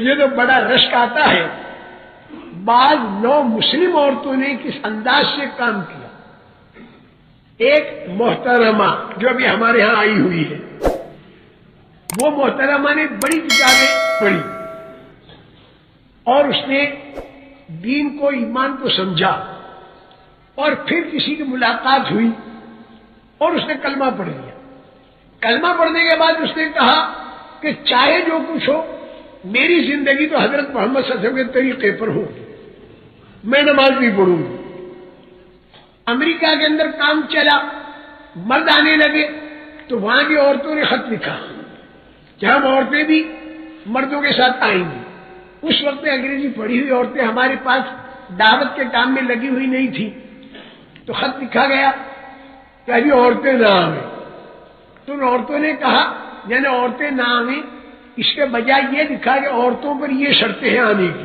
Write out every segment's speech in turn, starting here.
مجھے تو بڑا رشک آتا ہے بعض نو مسلم عورتوں نے کس انداز سے کام کیا. ایک محترمہ جو ابھی ہمارے ہاں آئی ہوئی ہے، وہ محترمہ نے بڑی کتابیں پڑھی اور اس نے دین کو، ایمان کو سمجھا، اور پھر کسی کی ملاقات ہوئی اور اس نے کلمہ پڑھ لیا. کلمہ پڑھنے کے بعد اس نے کہا کہ چاہے جو کچھ ہو، میری زندگی تو حضرت محمد صلی اللہ علیہ وسلم کے طریقے پر ہوگی، میں نماز نہیں پڑھوں گی. امریکہ کے اندر کام چلا، مرد آنے لگے تو وہاں کی عورتوں نے خط لکھا کہ ہم عورتیں بھی مردوں کے ساتھ آئیں گی. اس وقت میں انگریزی پڑھی ہوئی عورتیں ہمارے پاس دعوت کے کام میں لگی ہوئی نہیں تھی، تو خط لکھا گیا کہ ابھی عورتیں نہ آئیں. تو ان عورتوں نے کہا یعنی عورتیں نہ آئیں، اس کے بجائے یہ لکھا کہ عورتوں پر یہ شرطیں ہیں آنے کی،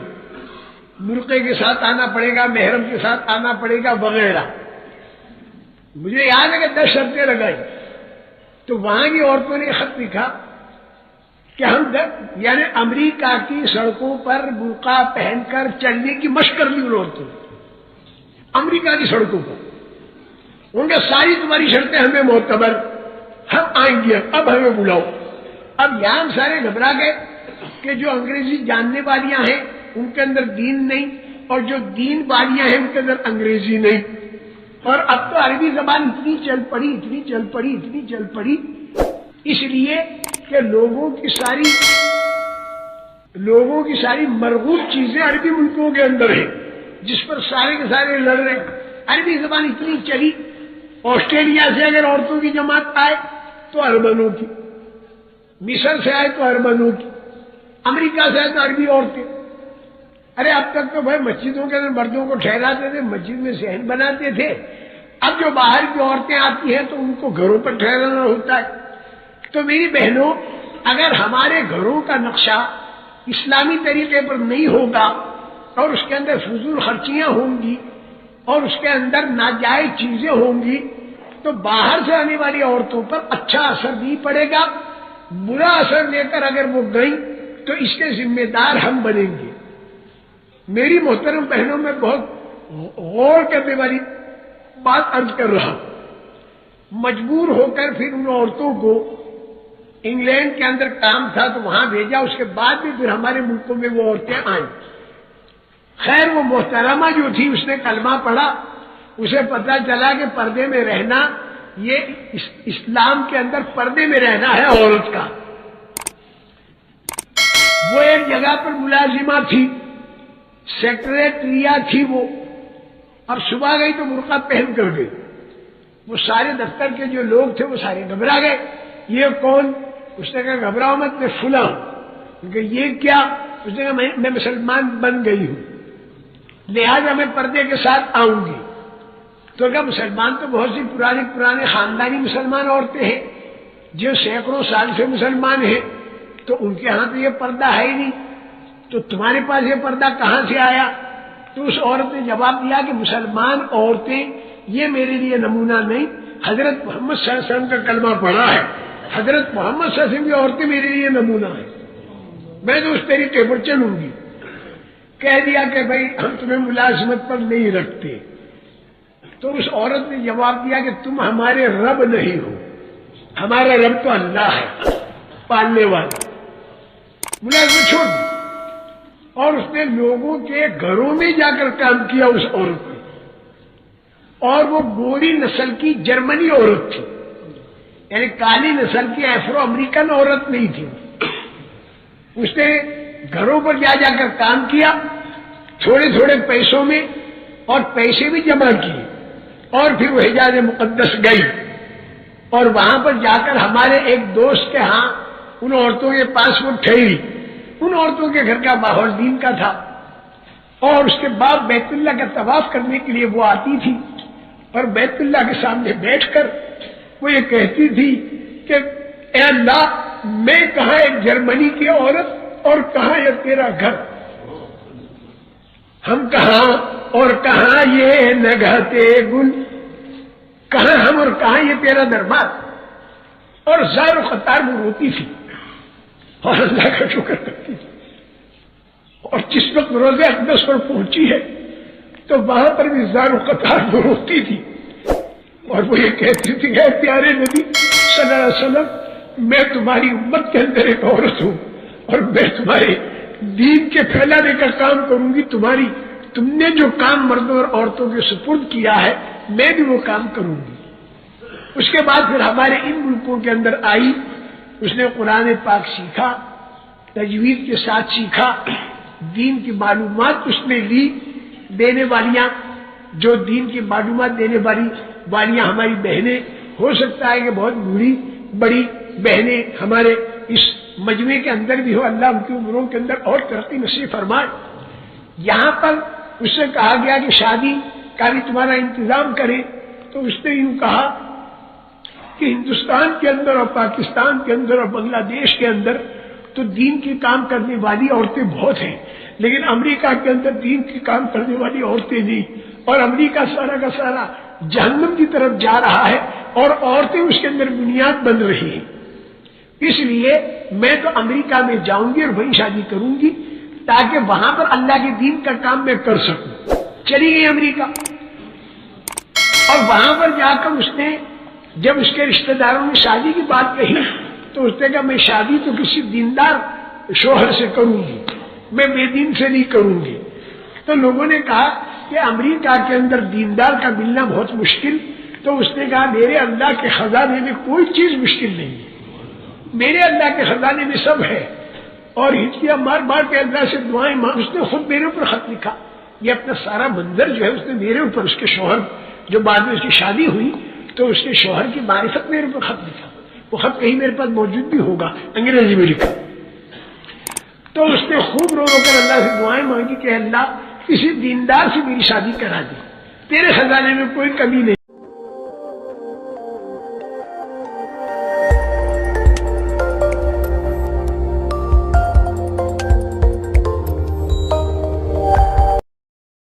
مرقع کے ساتھ آنا پڑے گا، محرم کے ساتھ آنا پڑے گا وغیرہ. مجھے یاد ہے کہ 10 شرطیں لگائی. تو وہاں کی عورتوں نے خط لکھا کہ ہم یعنی امریکہ کی سڑکوں پر برقع پہن کر چلنے کی مشق کر لی ان عورتوں نے. امریکہ کی سڑکوں پر ان کے ساری تمہاری شرطیں ہمیں معتبر، ہم آئیں گے، اب ہمیں بلاؤ. اب یہاں ہم سارے گھبرا گئے کہ جو انگریزی جاننے والیاں ہیں ان کے اندر دین نہیں، اور جو دین والیاں ہیں ان کے اندر انگریزی نہیں. اور اب تو عربی زبان اتنی چل پڑی اس لیے کہ لوگوں کی ساری مرغوب چیزیں عربی ملکوں کے اندر ہیں، جس پر سارے کے سارے لڑ رہے. عربی زبان اتنی چلی، آسٹریلیا سے اگر عورتوں کی جماعت آئے تو ارمنوں کی، مصر سے آئے تو ارمنوں کی، امریکہ سے آئے تو عربی عورتیں. ارے اب تک تو بھائی مسجدوں کے اندر مردوں کو ٹھہراتے تھے، مسجد میں صحن بناتے تھے. اب جو باہر کی عورتیں آتی ہیں تو ان کو گھروں پر ٹھہرانا ہوتا ہے. تو میری بہنوں، اگر ہمارے گھروں کا نقشہ اسلامی طریقے پر نہیں ہوگا اور اس کے اندر فضول خرچیاں ہوں گی اور اس کے اندر ناجائز چیزیں ہوں گی تو باہر سے آنے والی عورتوں پر اچھا اثر نہیں پڑے گا. برا اثر لے کر اگر وہ گئیں تو اس کے ذمہ دار ہم بنیں گے. میری محترم بہنوں میں بہت غور کرنے والی بات عرض کر رہا ہوں. مجبور ہو کر پھر ان عورتوں کو انگلینڈ کے اندر کام تھا تو وہاں بھیجا. اس کے بعد بھی پھر ہمارے ملکوں میں وہ عورتیں آئیں. خیر وہ محترمہ جو تھی اس نے کلمہ پڑھا، اسے پتہ چلا کہ پردے میں رہنا، یہ اسلام کے اندر پردے میں رہنا ہے عورت کا. وہ ایک جگہ پر ملازمہ تھی، سیکریٹریا تھی وہ. اب صبح گئی تو برقع پہن کر گئی. وہ سارے دفتر کے جو لوگ تھے وہ سارے گھبرا گئے. یہ کون؟ اس نے کہا گھبراؤ مت، میں فلاں. کہ یہ کیا؟ اس نے کہا میں مسلمان بن گئی ہوں، لہذا میں پردے کے ساتھ آؤں گی. تو کہا مسلمان تو بہت سی پرانے خاندانی مسلمان عورتیں ہیں جو سینکڑوں سال سے مسلمان ہیں، تو ان کے ہاں تو یہ پردہ ہے ہی نہیں، تو تمہارے پاس یہ پردہ کہاں سے آیا؟ تو اس عورت نے جواب دیا کہ مسلمان عورتیں یہ میرے لیے نمونہ نہیں، حضرت محمد صلی اللہ علیہ وسلم کا کلمہ پڑھا ہے، حضرت محمد صلی اللہ علیہ وسلم کی عورتیں میرے لیے نمونہ ہیں، میں تو اس طریقے پر چلوں گی. کہہ دیا کہ بھائی ہم تمہیں ملازمت پر نہیں رکھتے. تو اس عورت نے جواب دیا کہ تم ہمارے رب نہیں ہو، ہمارا رب تو اللہ ہے پالنے والا. ملازمت چھوڑ دی اور اس نے لوگوں کے گھروں میں جا کر کام کیا اس عورت نے. اور وہ گوری نسل کی جرمنی عورت تھی، یعنی کالی نسل کی افرو امریکن عورت نہیں تھی. اس نے گھروں پر جا کر کام کیا تھوڑے پیسوں میں، اور پیسے بھی جمع کیے. اور پھر وہ حجاز مقدس گئی اور وہاں پر جا کر ہمارے ایک دوست کے ہاں ان عورتوں کے پاس وہ ٹھہری. ان عورتوں کے گھر کا ماحول دین کا تھا، اور اس کے بعد بیت اللہ کا طواف کرنے کے لیے وہ آتی تھی اور بیت اللہ کے سامنے بیٹھ کر وہ یہ کہتی تھی کہ اے اللہ، میں کہاں ایک جرمنی کی عورت اور کہاں یہ تیرا گھر، ہم کہاں اور کہاں یہ نگہتے گل، کہاں ہم اور کہاں یہ تیرا دربار. اور زار و خطار وہ روتی تھی اور اللہ کا شکر کرتی تھی. اور جس وقت روزہ اقدس پر پہنچی ہے تو وہاں پر بھی زار و قطار وہ روتی تھی اور وہ یہ کہتی تھی کہ اے پیارے نبی صلی اللہ علیہ وسلم، میں تمہاری امت کے اندر ایک عورت ہوں اور میں تمہارے دین کے پھیلانے کا کام کروں گی، تم نے جو کام مردوں اور عورتوں کے سپرد کیا ہے میں بھی وہ کام کروں گی۔ اس کے بعد پھر ہمارے ان ملکوں کے اندر آئی، اس نے قرآن پاک سیکھا، تجوید کے ساتھ سیکھا، دین کی معلومات اس نے لی۔ دینے والیاں، جو دین کی معلومات دینے والیاں ہماری بہنیں، ہو سکتا ہے کہ بہت بوڑھی بڑی بہنیں ہمارے اس مجمع کے اندر بھی ہو، اللہ ان کی عمروں کے اندر اور ترقی نصیب فرمائے۔ یہاں پر اس سے کہا گیا کہ شادی کا بھی تمہارا انتظام کرے، تو اس نے یوں کہا کہ ہندوستان کے اندر اور پاکستان کے اندر اور بنگلہ دیش کے اندر تو دین کی کام کرنے والی عورتیں بہت ہیں، لیکن امریکہ کے اندر دین کی کام کرنے والی عورتیں نہیں، اور امریکہ سارا کا سارا جہنم کی طرف جا رہا ہے اور عورتیں اس کے اندر بنیاد بن رہی ہیں۔ اس لیے میں تو امریکہ میں جاؤں گی اور وہیں شادی کروں گی تاکہ وہاں پر اللہ کے دین کا کام میں کر سکوں۔ چلی گئی امریکہ، اور وہاں پر جا کر اس نے جب اس کے رشتہ داروں نے شادی کی بات کہی تو اس نے کہا میں شادی تو کسی دیندار شوہر سے کروں گی، میں بے دین سے نہیں کروں گی۔ تو لوگوں نے کہا کہ امریکہ کے اندر دیندار کا ملنا بہت مشکل، تو اس نے کہا میرے اللہ کے خزانے میں کوئی چیز مشکل نہیں ہے، میرے اللہ کے خزانے میں سب ہے۔ اور ہچکیاں مار مار کے اللہ سے دعائیں مانگ، اس نے خود میرے اوپر خط لکھا، یہ اپنا سارا منظر جو ہے اس نے میرے اوپر، اس کے شوہر جو بعد میں اس کی شادی ہوئی تو اس کے شوہر کی معرفت میرے اوپر خط لکھا، وہ خط کہیں میرے پاس موجود بھی ہوگا، انگریزی میں لکھا۔ تو اس نے خوب رو رو کر اللہ سے دعائیں مانگی کہ اللہ کسی دیندار سے میری شادی کرا دی، تیرے خزانے میں کوئی کمی نہیں۔